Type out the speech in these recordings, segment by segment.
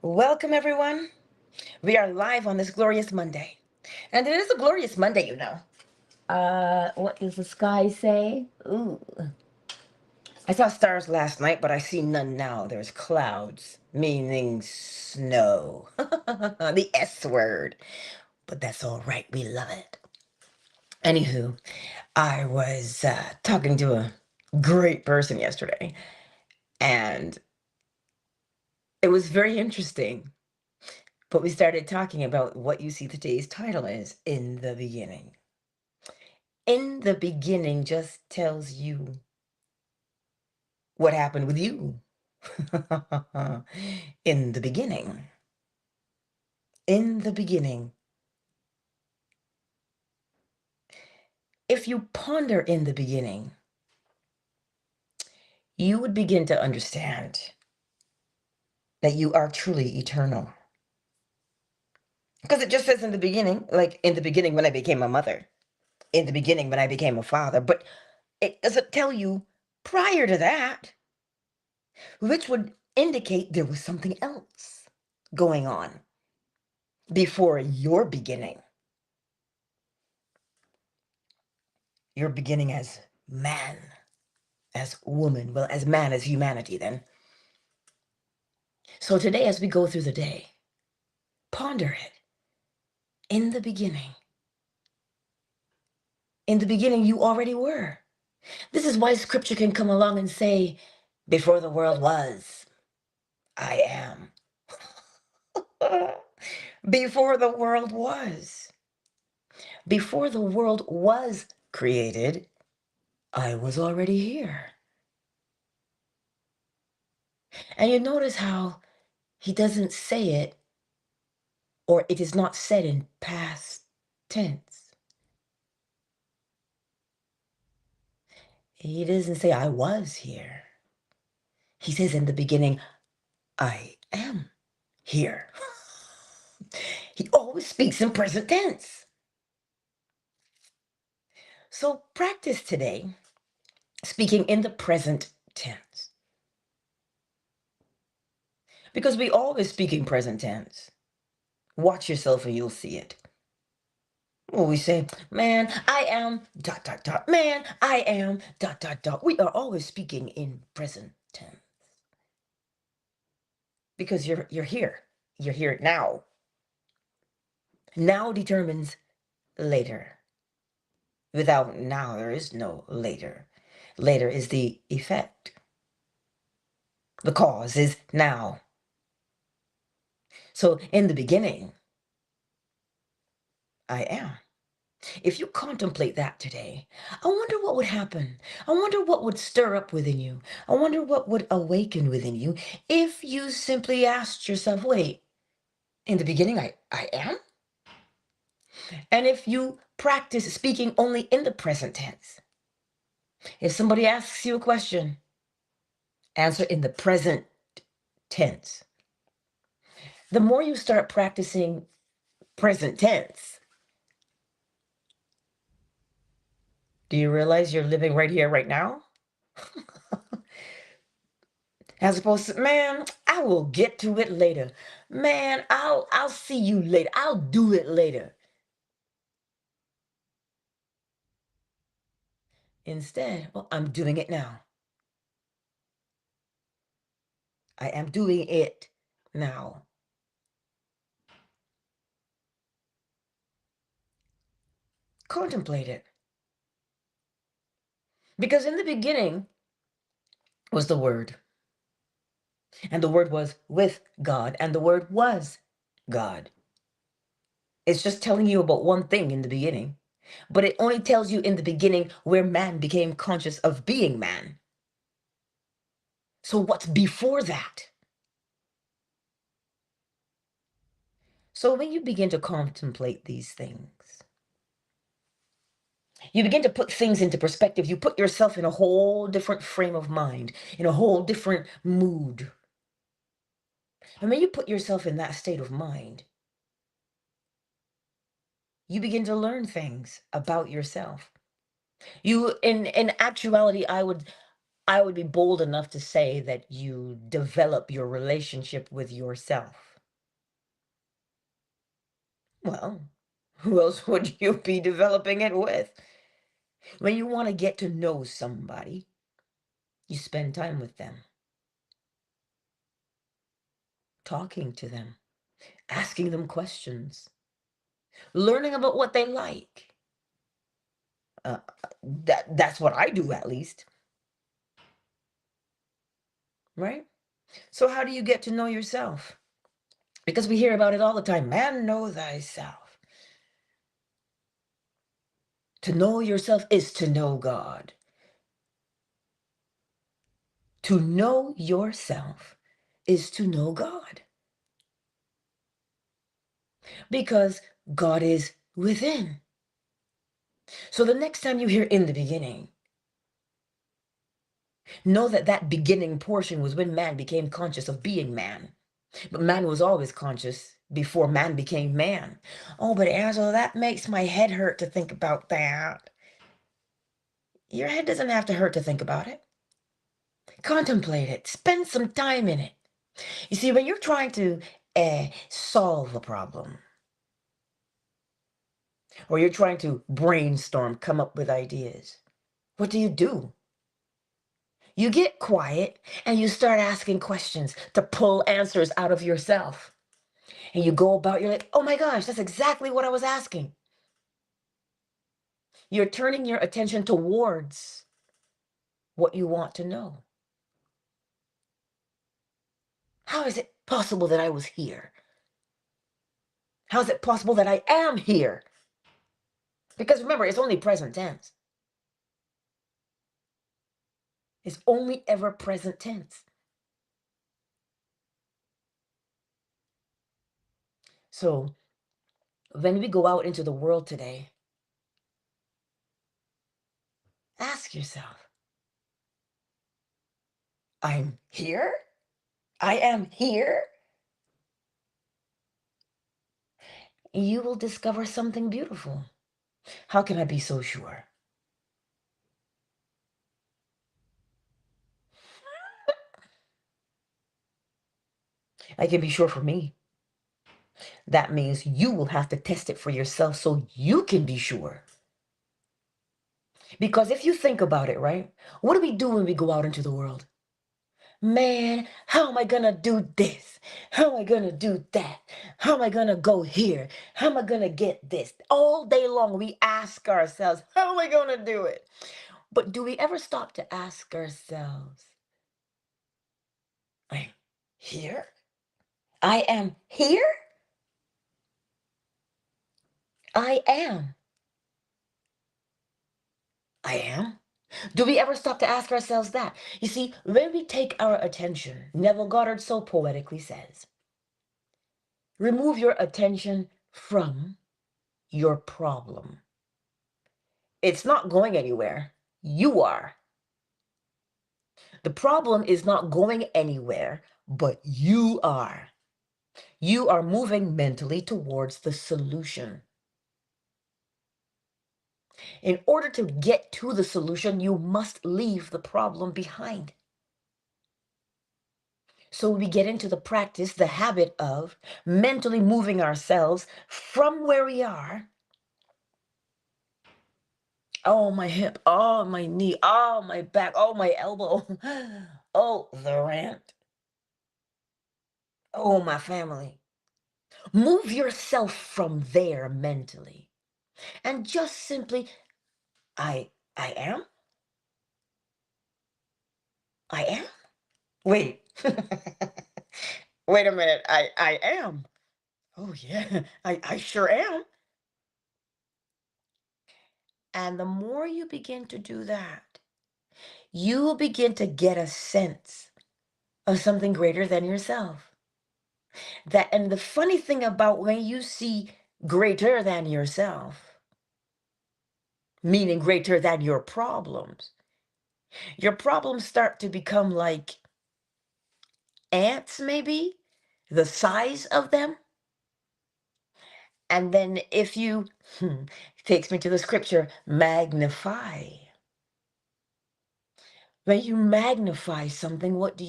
Welcome, everyone. We are live on this glorious Monday. And it is a glorious Monday. What does the sky say? Ooh. I saw stars last night, but I see none now. There's clouds, meaning snow. The S word. But that's all right. We love it. Anywho, I was talking to a great person yesterday, and it was very interesting. But we started talking about what you see today's title is In the Beginning. In the beginning just tells you what happened with you. In the beginning. In the beginning. If you ponder in the beginning, you would begin to understand that you are truly eternal. Because it just says in the beginning, like in the beginning when I became a mother, in the beginning when I became a father, but it doesn't tell you prior to that, which would indicate there was something else going on before your beginning. Your beginning as man, as woman, well, as man, as humanity, then. So today, as we go through the day, ponder it. In the beginning. In the beginning, you already were. This is why scripture can come along and say, before the world was, I am. Before the world was. Before the world was created, I was already here. And you notice how he doesn't say it, or it is not said in past tense. He doesn't say, I was here. He says in the beginning, I am here. He always speaks in present tense. So practice today speaking in the present tense. Because we always speak in present tense. Watch yourself and you'll see it. Well, we say, man, I am, dot, dot, dot. Man, I am, dot, dot, dot. We are always speaking in present tense. Because you're here. You're here now. Now determines later. Without now, there is no later. Later is the effect. The cause is now. So in the beginning, I am. If you contemplate that today, I wonder what would happen. I wonder what would stir up within you. I wonder what would awaken within you if you simply asked yourself, wait, in the beginning, I am? And if you practice speaking only in the present tense, if somebody asks you a question, answer in the present tense. The more you start practicing present tense, do you realize you're living right here, right now? As opposed to, man, I will get to it later. Man, I'll see you later. I'll do it later. Instead, well, I'm doing it now. I am doing it now. Contemplate it. Because in the beginning was the Word. And the Word was with God. And the Word was God. It's just telling you about one thing in the beginning. But it only tells you in the beginning where man became conscious of being man. So what's before that? So when you begin to contemplate these things, you begin to put things into perspective. You put yourself in a whole different frame of mind, in a whole different mood. And when you put yourself in that state of mind, you begin to learn things about yourself. You, in actuality, I would be bold enough to say that you develop your relationship with yourself. Well, who else would you be developing it with? When you want to get to know somebody, you spend time with them, talking to them, asking them questions, learning about what they like. Uh, that's what I do, at least, right? So how do you get to know yourself? Because we hear about it all the time. Man, know thyself. To know yourself is to know God. To know yourself is to know God. Because God is within. So the next time you hear in the beginning, know that that beginning portion was when man became conscious of being man. But man was always conscious before man became man. Oh, but Angela, that makes my head hurt to think about that. Your head doesn't have to hurt to think about it. Contemplate it. Spend some time in it. You see, when you're trying to solve a problem, or you're trying to brainstorm, come up with ideas, what do? You get quiet and you start asking questions to pull answers out of yourself. And you go about, you're like, oh my gosh, that's exactly what I was asking. You're turning your attention towards what you want to know. How is it possible that I was here? How is it possible that I am here? Because remember, it's only present tense. It's only ever present tense. So when we go out into the world today, ask yourself, I'm here? I am here? You will discover something beautiful. How can I be so sure? I can be sure for me. That means you will have to test it for yourself so you can be sure. Because if you think about it, right? What do we do when we go out into the world? Man, how am I gonna do this? How am I gonna do that? How am I gonna go here? How am I gonna get this? All day long, we ask ourselves, how am I gonna do it? But do we ever stop to ask ourselves, I'm here? I am here? I am. I am. Do we ever stop to ask ourselves that? You see, when we take our attention, Neville Goddard so poetically says, remove your attention from your problem. It's not going anywhere. You are. The problem is not going anywhere, but you are. You are moving mentally towards the solution. In order to get to the solution, you must leave the problem behind. So we get into the practice, the habit of mentally moving ourselves from where we are. Oh, my hip. Oh, my knee. Oh, my back. Oh, my elbow. Oh, the rant. Oh, my family. Move yourself from there mentally and just simply, I am. I am. Wait. Wait a minute. I am. Oh yeah, I sure am. And the more you begin to do that, you will begin to get a sense of something greater than yourself. That, and the funny thing about when you see greater than yourself, meaning greater than your problems start to become like ants, maybe the size of them. And then if you, takes me to the scripture, magnify. When you magnify something, what do?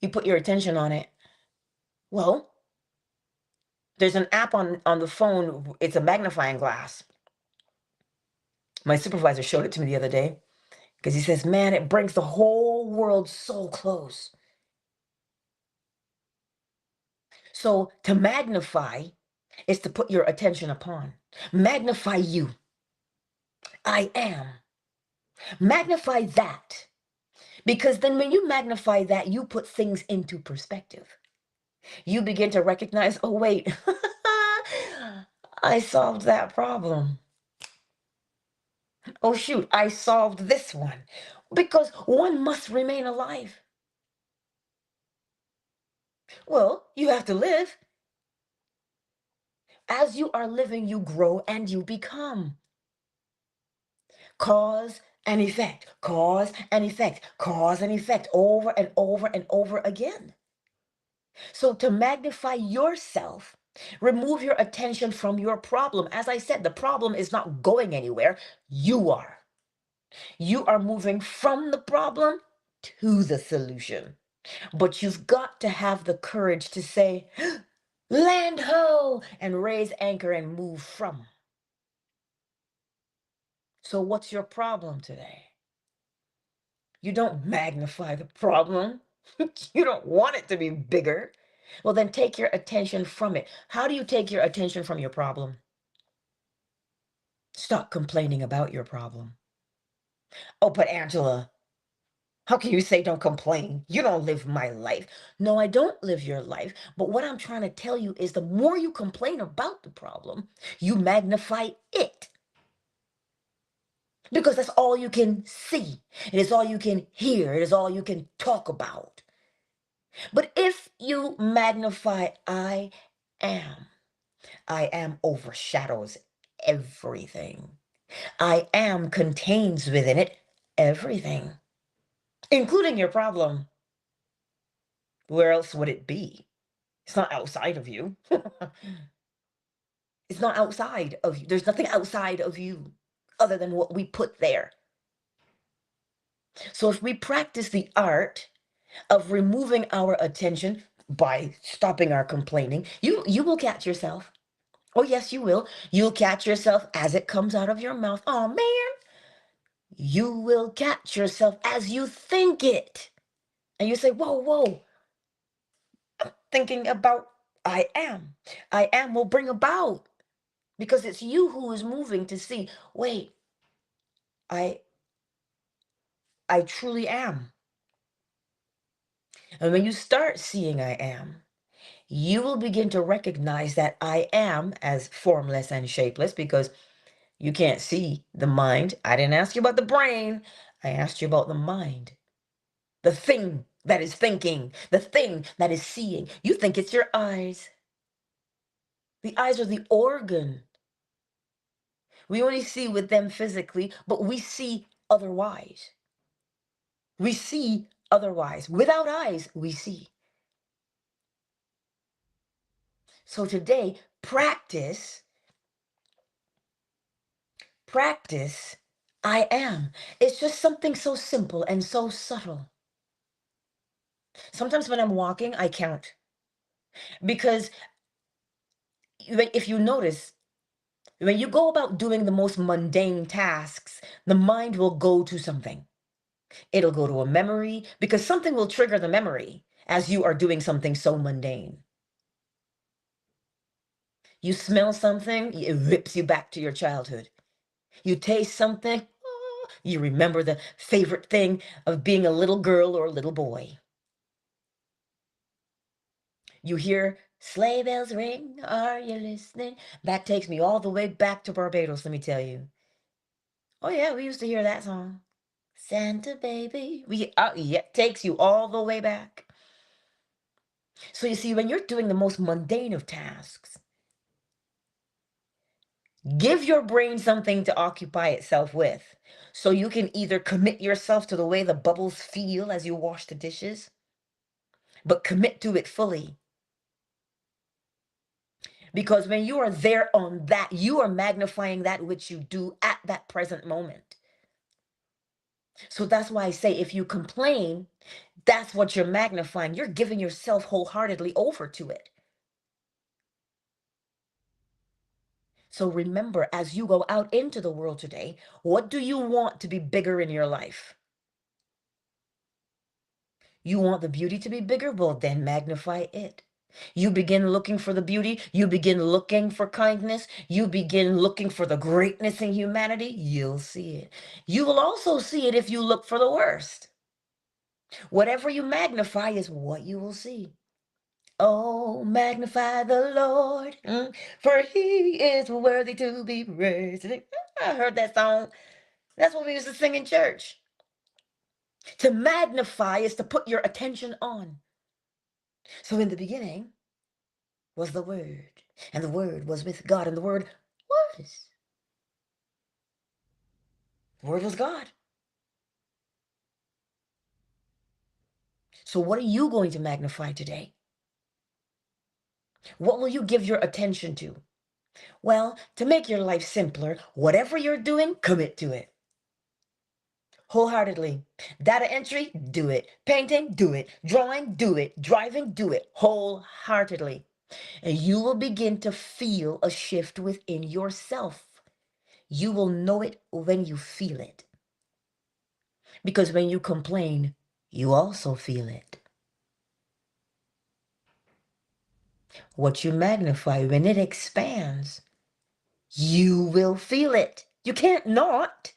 You put your attention on it. Well, There's an app on the phone. It's a magnifying glass. My supervisor showed it to me the other day because he says, man, it brings the whole world so close. So to magnify is to put your attention upon. Magnify you. I am. Magnify that. Because then when you magnify that, you put things into perspective. You begin to recognize, oh, wait, I solved that problem. Oh, shoot, I solved this one. Because one must remain alive. Well, you have to live. As you are living, you grow and you become. Cause and effect, cause and effect, cause and effect, over and over and over again. So to magnify yourself, remove your attention from your problem. As I said, the problem is not going anywhere. You are. You are moving from the problem to the solution. But you've got to have the courage to say, land ho, and raise anchor and move from. So what's your problem today? You don't magnify the problem. You don't want it to be bigger. Well, then take your attention from it. How do you take your attention from your problem? Stop complaining about your problem. Oh, but Angela, how can you say don't complain? You don't live my life. No, I don't live your life. But what I'm trying to tell you is the more you complain about the problem, you magnify it. Because that's all you can see. It is all you can hear. It is all you can talk about. But if you magnify am, I am overshadows everything. I am contains within it everything, including your problem. Where else would it be? It's not outside of you. It's not outside of you. There's nothing outside of you other than what we put there. So if we practice the art of removing our attention by stopping our complaining, you will catch yourself. Oh, yes, you will. You'll catch yourself as it comes out of your mouth. Oh, man. You will catch yourself as you think it. And you say, whoa, whoa, thinking about I am. I am will bring about because it's you who is moving to see, wait, I I truly am. And when you start seeing I am, you will begin to recognize that I am as formless and shapeless because you can't see the mind. I didn't ask you about the brain. I asked you about the mind. The thing that is thinking, the thing that is seeing. You think it's your eyes. The eyes are the organ. We only see with them physically, but we see otherwise. We see otherwise. Without eyes, we see. So today, practice, I am. It's just something so simple and so subtle. Sometimes when I'm walking, I count. Because if you notice, when you go about doing the most mundane tasks, the mind will go to something. It'll go to a memory because something will trigger the memory as you are doing something so mundane. You smell something, it rips you back to your childhood. You taste something, oh, you remember the favorite thing of being a little girl or a little boy. You hear sleigh bells ring, are you listening? That takes me all the way back to Barbados, let me tell you. Oh yeah, we used to hear that song. Santa baby. Yeah, takes you all the way back. So you see, when you're doing the most mundane of tasks, give your brain something to occupy itself with. So you can either commit yourself to the way the bubbles feel as you wash the dishes, but commit to it fully. Because when you are there on that, you are magnifying that which you do at that present moment. So that's why I say if you complain, that's what you're magnifying. You're giving yourself wholeheartedly over to it. So remember, as you go out into the world today, what do you want to be bigger in your life? You want the beauty to be bigger? Well, then magnify it. You begin looking for the beauty. You begin looking for kindness. You begin looking for the greatness in humanity. You'll see it. You will also see it if you look for the worst. Whatever you magnify is what you will see. Oh, magnify the Lord, for he is worthy to be praised. I heard that song. That's what we used to sing in church. To magnify is to put your attention on. So in the beginning was the Word, and the Word was with God, and the was. The Word was God. So what are you going to magnify today? What will you give your attention to? Well, to make your life simpler, whatever you're doing, commit to it. Wholeheartedly. Data entry, do it. Painting, do it. Drawing, do it. Driving, do it. Wholeheartedly. And you will begin to feel a shift within yourself. You will know it when you feel it. Because when you complain, you also feel it. What you magnify, when it expands, you will feel it. You can't not.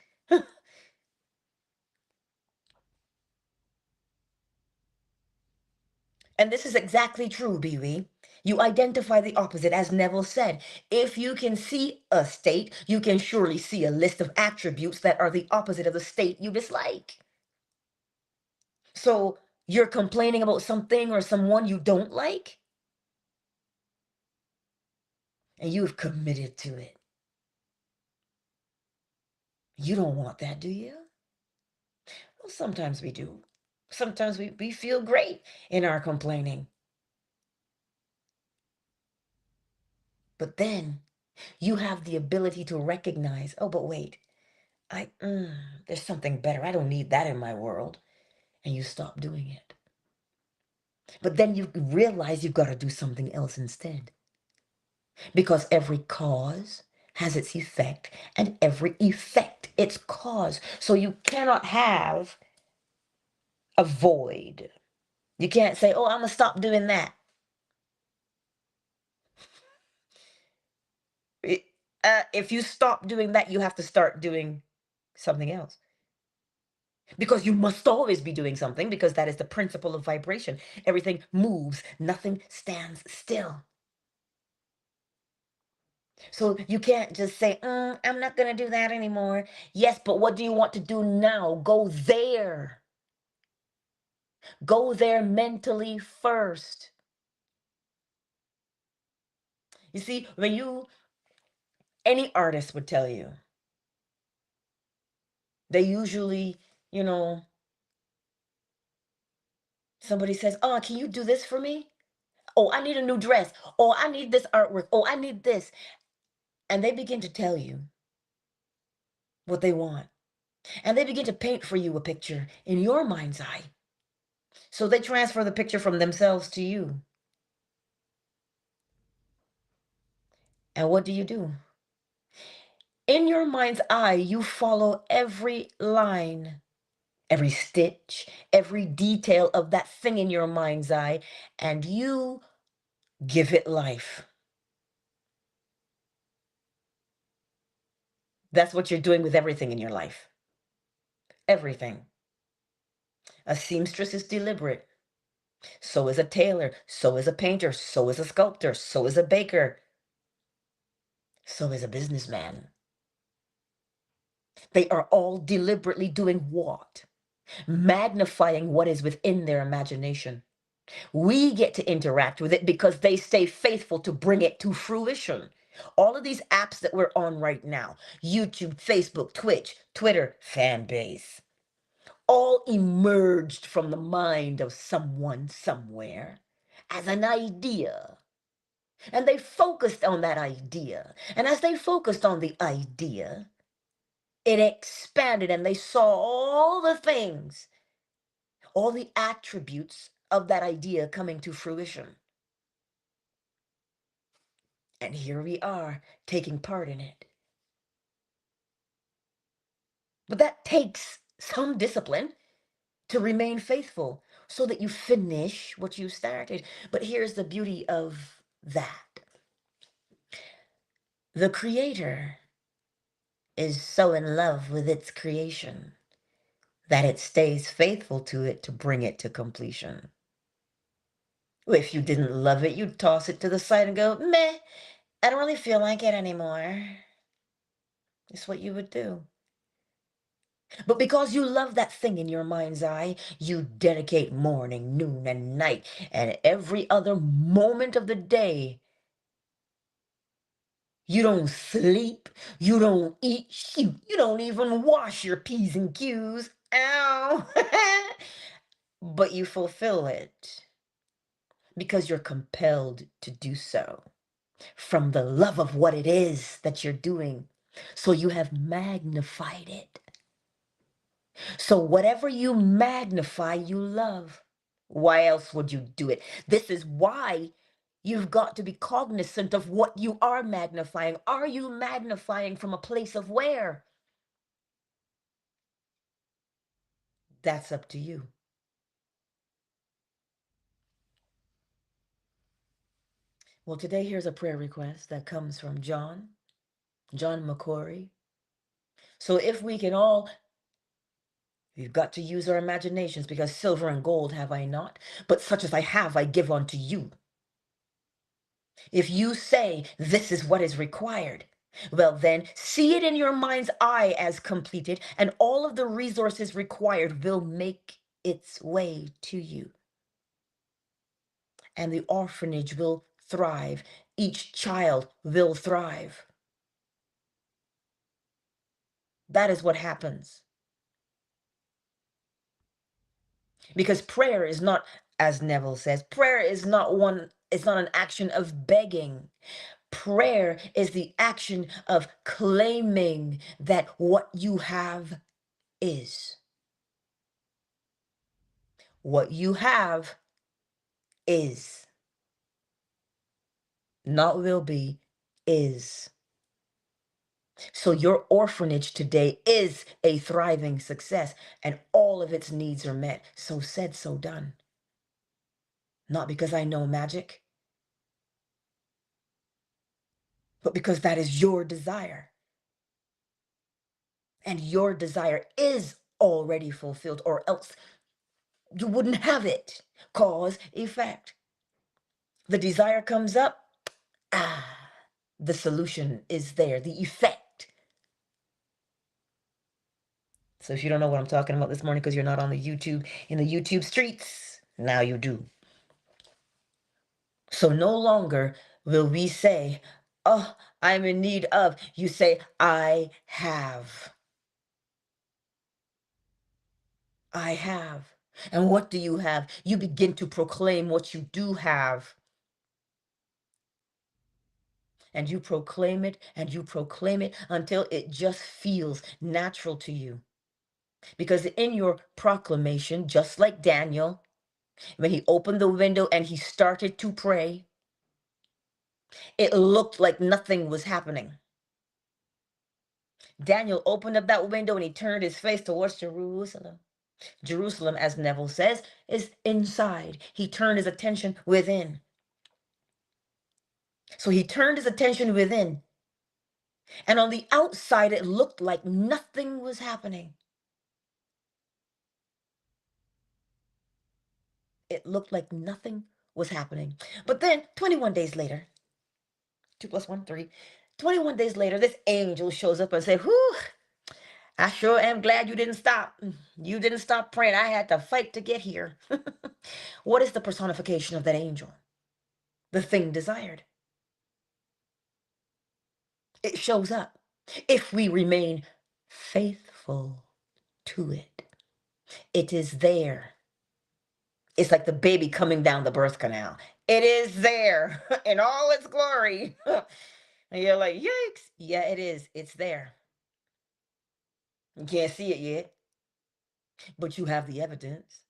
And this is exactly true, Bewee. You identify the opposite, as Neville said. If you can see a state, you can surely see a list of attributes that are the opposite of the state you dislike. So you're complaining about something or someone you don't like, and you've committed to it. You don't want that, do you? Well, sometimes we do. Sometimes we feel great in our complaining. But then you have the ability to recognize, oh, but wait, there's something better. I don't need that in my world. And you stop doing it. But then you realize you've got to do something else instead. Because every cause has its effect, and every effect its cause. So you cannot have a void. You can't say, oh, I'm going to stop doing that. If you stop doing that, you have to start doing something else. Because you must always be doing something, because that is the principle of vibration. Everything moves, nothing stands still. So you can't just say, I'm not going to do that anymore. Yes, but what do you want to do now? Go there. Go there mentally first. You see, any artist would tell you, they usually, you know, somebody says, oh, can you do this for me? Oh, I need a new dress. Oh, I need this artwork. Oh, I need this. And they begin to tell you what they want. And they begin to paint for you a picture in your mind's eye. So they transfer the picture from themselves to you. And what do? In your mind's eye, you follow every line, every stitch, every detail of that thing in your mind's eye, and you give it life. That's what you're doing with everything in your life. Everything. A seamstress is deliberate. So is a tailor. So is a painter. So is a sculptor. So is a baker. So is a businessman. They are all deliberately doing what? Magnifying what is within their imagination. We get to interact with it because they stay faithful to bring it to fruition. All of these apps that we're on right now, YouTube, Facebook, Twitch, Twitter, fan base, all emerged from the mind of someone somewhere as an idea. And they focused on that idea. And as they focused on the idea, it expanded, and they saw all the things, all the attributes of that idea coming to fruition. And here we are taking part in it. But that takes some discipline to remain faithful so that you finish what you started. But here's the beauty of that: the Creator is so in love with its creation that it stays faithful to it to bring it to completion. If you didn't love it, you'd toss it to the side and go, meh, I don't really feel like it anymore. It's what you would do. But because you love that thing in your mind's eye, you dedicate morning, noon, and night, and every other moment of the day. You don't sleep, you don't eat, shoot, you don't even wash your P's and Q's. Ow! But you fulfill it because you're compelled to do so from the love of what it is that you're doing. So you have magnified it. So whatever you magnify, you love. Why else would you do it? This is why you've got to be cognizant of what you are magnifying. Are you magnifying from a place of where? That's up to you. Well, today here's a prayer request that comes from John McCory. So if we can all, we've got to use our imaginations, because silver and gold have I not, but such as I have, I give unto you. If you say this is what is required, well then, see it in your mind's eye as completed, and all of the resources required will make its way to you. And the orphanage will thrive. Each child will thrive. That is what happens. Because prayer is not, as Neville says, prayer is not it's not an action of begging. Prayer is the action of claiming that what you have is. What you have is. Not will be, is. So your orphanage today is a thriving success, and all of its needs are met. So said, so done. Not because I know magic, but because that is your desire. And your desire is already fulfilled, or else you wouldn't have it. Cause, effect. The desire comes up, the solution is there, the effect. So if you don't know what I'm talking about this morning because you're not on the YouTube, in the YouTube streets, now you do. So no longer will we say, oh, I'm in need of. You say, I have. I have. And what do you have? You begin to proclaim what you do have. And you proclaim it and you proclaim it until it just feels natural to you. Because in your proclamation, just like Daniel, when he opened the window and he started to pray, it looked like nothing was happening. Daniel opened up that window and he turned his face towards Jerusalem. Jerusalem, as Neville says, is inside. He turned his attention within. So he turned his attention within. And on the outside, it looked like nothing was happening. It looked like nothing was happening. But then 21 days later, 2 plus 1, 3, 21 days later, this angel shows up and said, whew, I sure am glad you didn't stop. You didn't stop praying. I had to fight to get here. What is the personification of that angel? The thing desired. It shows up if we remain faithful to it. It is there. It's like the baby coming down the birth canal. It is there in all its glory. And you're like, yikes. Yeah, it is. It's there. You can't see it yet, but you have the evidence.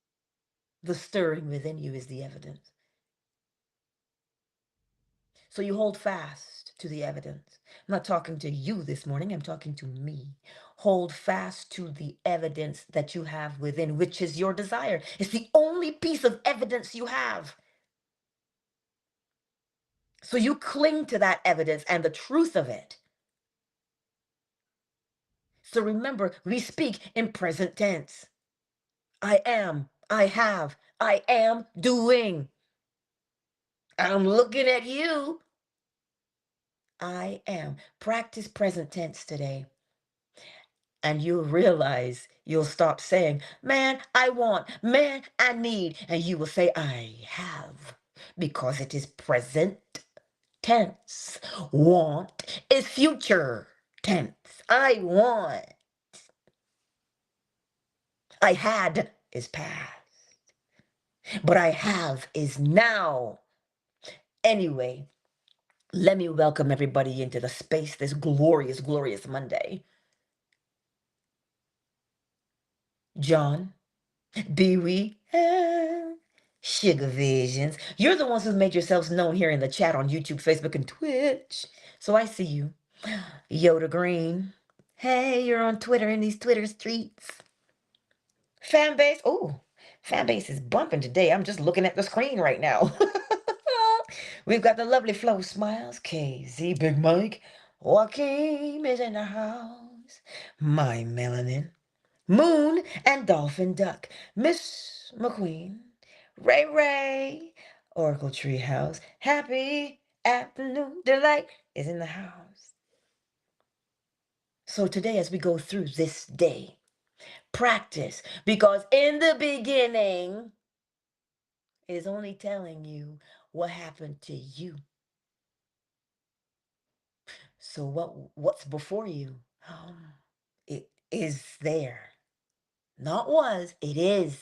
The stirring within you is the evidence. So you hold fast to the evidence. I'm not talking to you this morning, I'm talking to me. Hold fast to the evidence that you have within, which is your desire. It's the only piece of evidence you have. So you cling to that evidence and the truth of it. So remember, we speak in present tense. I am, I have, I am doing. I'm looking at you. I am. Practice present tense today. And you'll realize you'll stop saying, man, I want, man, I need. And you will say, I have, because it is present tense. Want is future tense. I want. I had is past. But I have is now. Anyway, let me welcome everybody into the space this glorious, glorious Monday. John, Dewey, Sugar Visions. You're the ones who've made yourselves known here in the chat on YouTube, Facebook, and Twitch. So I see you. Yoda Green. Hey, you're on Twitter in these Twitter streets. Fan base. Oh, fan base is bumping today. I'm just looking at the screen right now. We've got the lovely Flo Smiles, KZ, Big Mike, Joaquin is in the house, My Melanin, Moon and Dolphin Duck, Miss McQueen, Ray Ray, Oracle Treehouse, Happy Afternoon Delight is in the house. So today, as we go through this day, practice, because in the beginning is only telling you what happened to you. So what's before you? It is there. Not was, it is.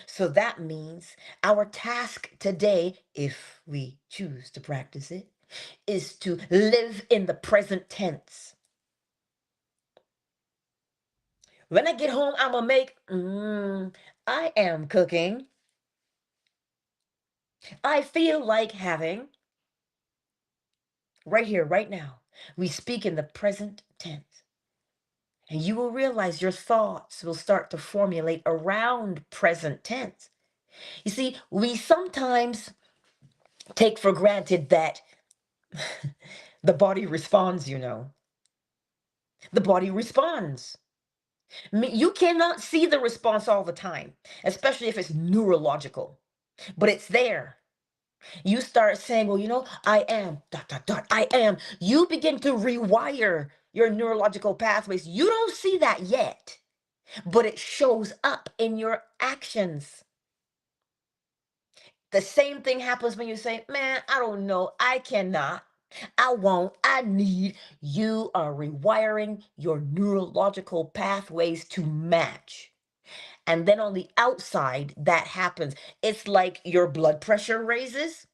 So that means our task today, if we choose to practice it, is to live in the present tense. When I get home, I'm gonna make, I am cooking. I feel like having. Right here, right now, we speak in the present tense. And you will realize your thoughts will start to formulate around present tense. You see, we sometimes take for granted that the body responds, you know. The body responds. You cannot see the response all the time, especially if it's neurological, but it's there. You start saying, well, you know, I am, dot, dot, dot, I am. You begin to rewire your neurological pathways. You don't see that yet, but it shows up in your actions. The same thing happens when you say, man, I don't know, I cannot, I won't, I need. You are rewiring your neurological pathways to match. And then on the outside, that happens. It's like your blood pressure raises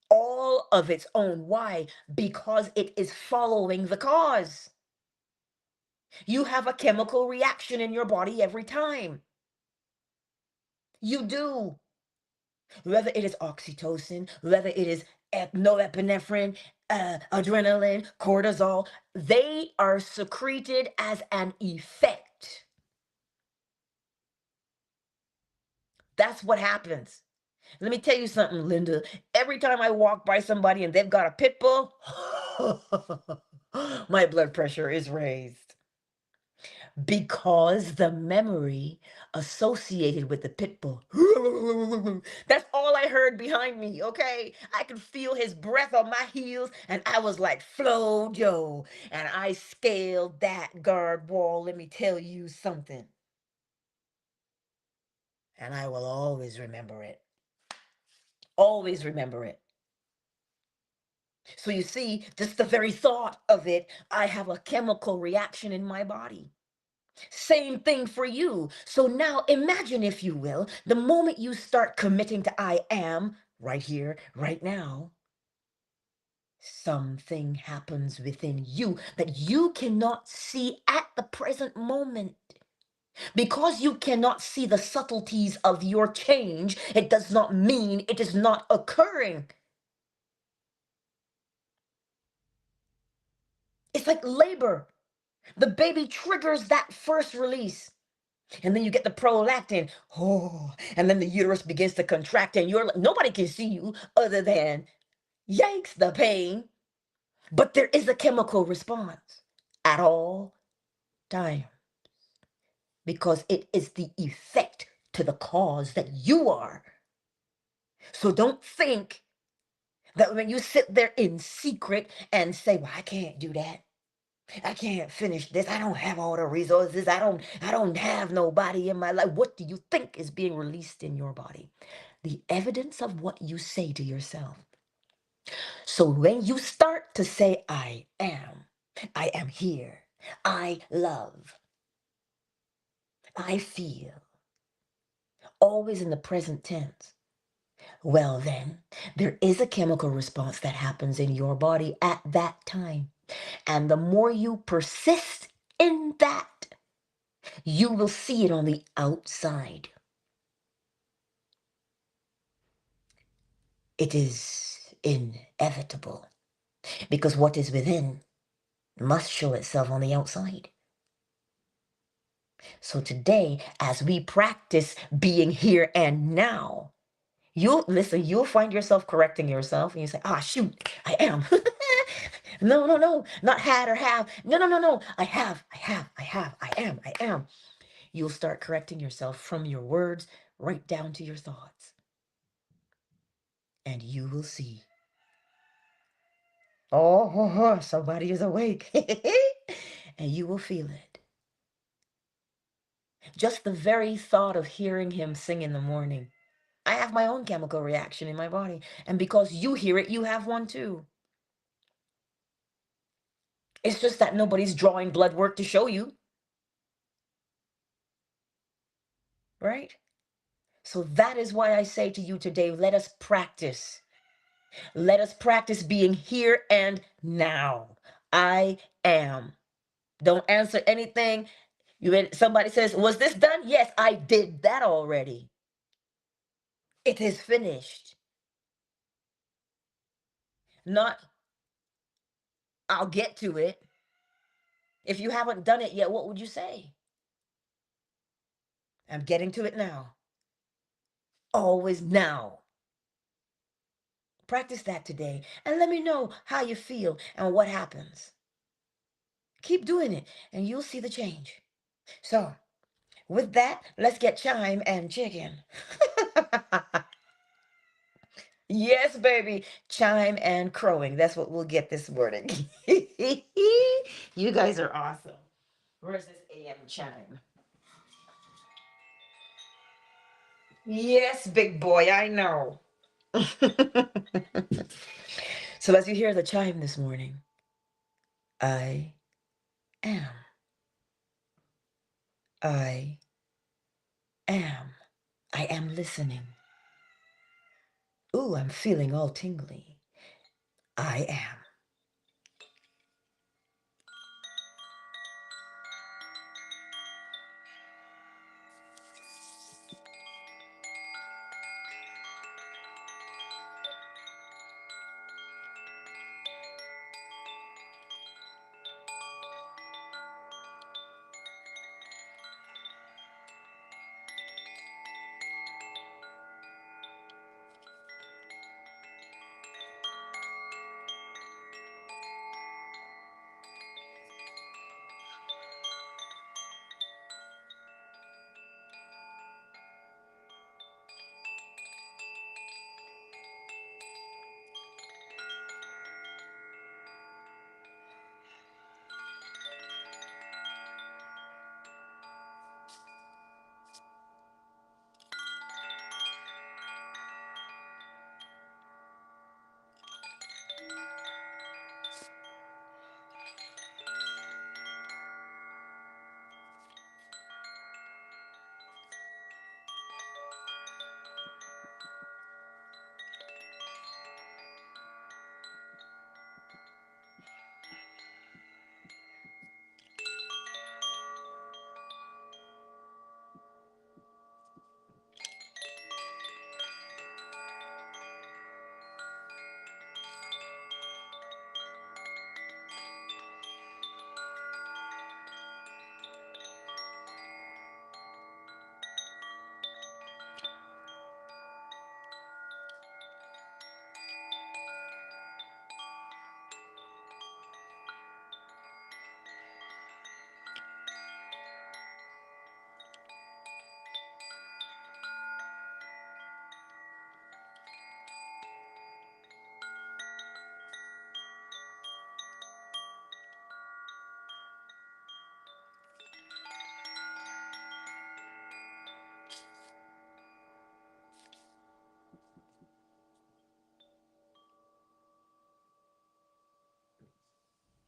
all of its own. Why? Because it is following the cause. You have a chemical reaction in your body every time. You do. Whether it is oxytocin, whether it is norepinephrine, adrenaline, cortisol, they are secreted as an effect. That's what happens. Let me tell you something, Linda. Every time I walk by somebody and they've got a pit bull, my blood pressure is raised. Because the memory associated with the pit bull. That's all I heard behind me, okay? I could feel his breath on my heels, and I was like, Flo Joe. And I scaled that guard wall, let me tell you something. And I will always remember it. Always remember it. So you see, just the very thought of it, I have a chemical reaction in my body. Same thing for you. So now imagine, if you will, the moment you start committing to I am right here, right now, something happens within you that you cannot see at the present moment. Because you cannot see the subtleties of your change, it does not mean it is not occurring. It's like labor. The baby triggers that first release. And then you get the prolactin. Oh, and then the uterus begins to contract, and you're like, nobody can see you other than, yikes, the pain. But there is a chemical response at all times because it is the effect to the cause that you are. So don't think that when you sit there in secret and say, well, I can't do that. I can't finish this. I don't have all the resources. I don't have nobody in my life. What do you think is being released in your body? The evidence of what you say to yourself. So when you start to say, I am here, I love, I feel, always in the present tense. Well, then, there is a chemical response that happens in your body at that time. And the more you persist in that, you will see it on the outside. It is inevitable because what is within must show itself on the outside. So today, as we practice being here and now, you'll find yourself correcting yourself and you say, ah, shoot, I am. No, no, no, not had or have. No, no, no, no. I am. You'll start correcting yourself from your words right down to your thoughts. And you will see. Oh, somebody is awake. And you will feel it. Just the very thought of hearing him sing in the morning. I have my own chemical reaction in my body. And because you hear it, you have one too. It's just that nobody's drawing blood work to show you. Right? So that is why I say to you today, let us practice. Let us practice being here and now. I am. Don't answer anything. Somebody says, was this done? Yes, I did that already. It is finished. Not, I'll get to it. If you haven't done it yet, what would you say? I'm getting to it now. Always now. Practice that today and let me know how you feel and what happens. Keep doing it and you'll see the change. So, with that, let's get chime and chicken. Yes, baby. Chime and crowing. That's what we'll get this morning. You guys are awesome. Where's this AM chime? Yes, big boy, I know. So as you hear the chime this morning, I am. I am. I am listening. Ooh, I'm feeling all tingly. I am.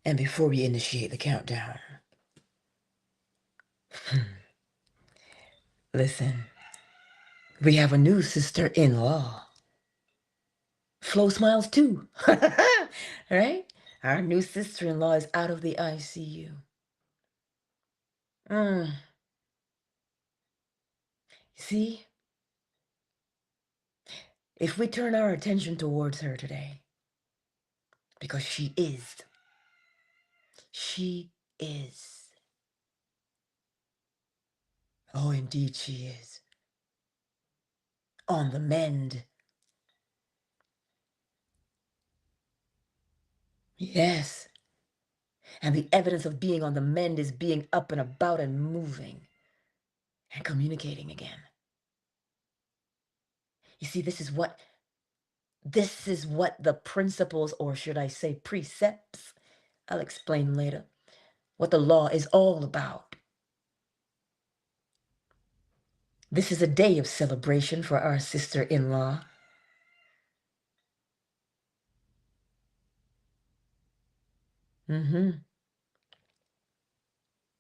And before we initiate the countdown, listen, we have a new sister-in-law. Flo smiles too, right? Our new sister-in-law is out of the ICU. See, if we turn our attention towards her today, because she is, oh, indeed she is, on the mend. Yes. And the evidence of being on the mend is being up and about and moving and communicating again. You see, this is what the principles, or should I say precepts, I'll explain later, what the law is all about. This is a day of celebration for our sister-in-law. And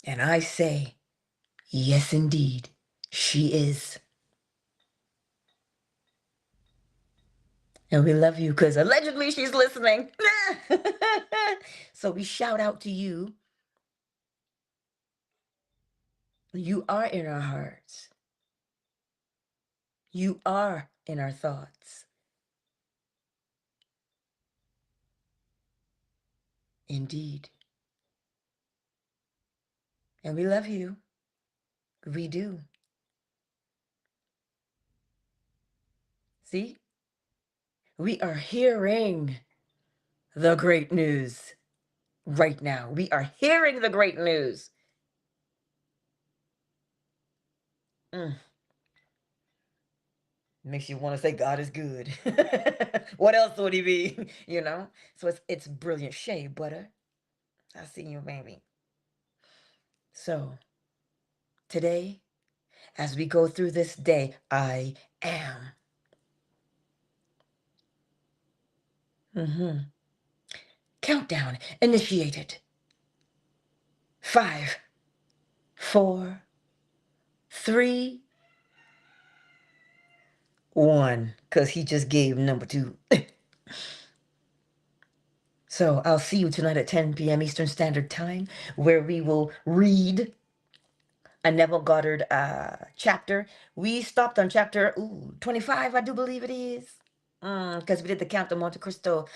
I say, yes, indeed, she is. And we love you because allegedly she's listening. So we shout out to you. You are in our hearts. You are in our thoughts. Indeed. And we love you. We do. See? We are hearing the great news right now. We are hearing the great news. Makes you want to say God is good. What else would he be? You know? So it's brilliant shade, butter. I see you, baby. So today, as we go through this day, I am. Countdown initiated. 5, 4, 3, 1. Because he just gave number 2. So I'll see you tonight at 10 p.m. Eastern Standard Time, where we will read a Neville Goddard chapter. We stopped on chapter 25, I do believe it is, because we did the Count of Monte Cristo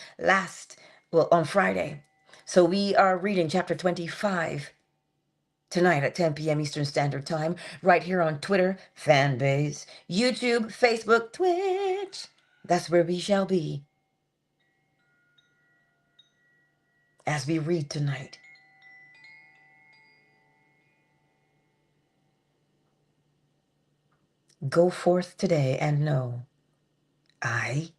on Friday. So we are reading chapter 25 tonight at 10 p.m. Eastern Standard Time, right here on Twitter, Fanbase, YouTube, Facebook, Twitch. That's where we shall be as we read tonight. Go forth today and know I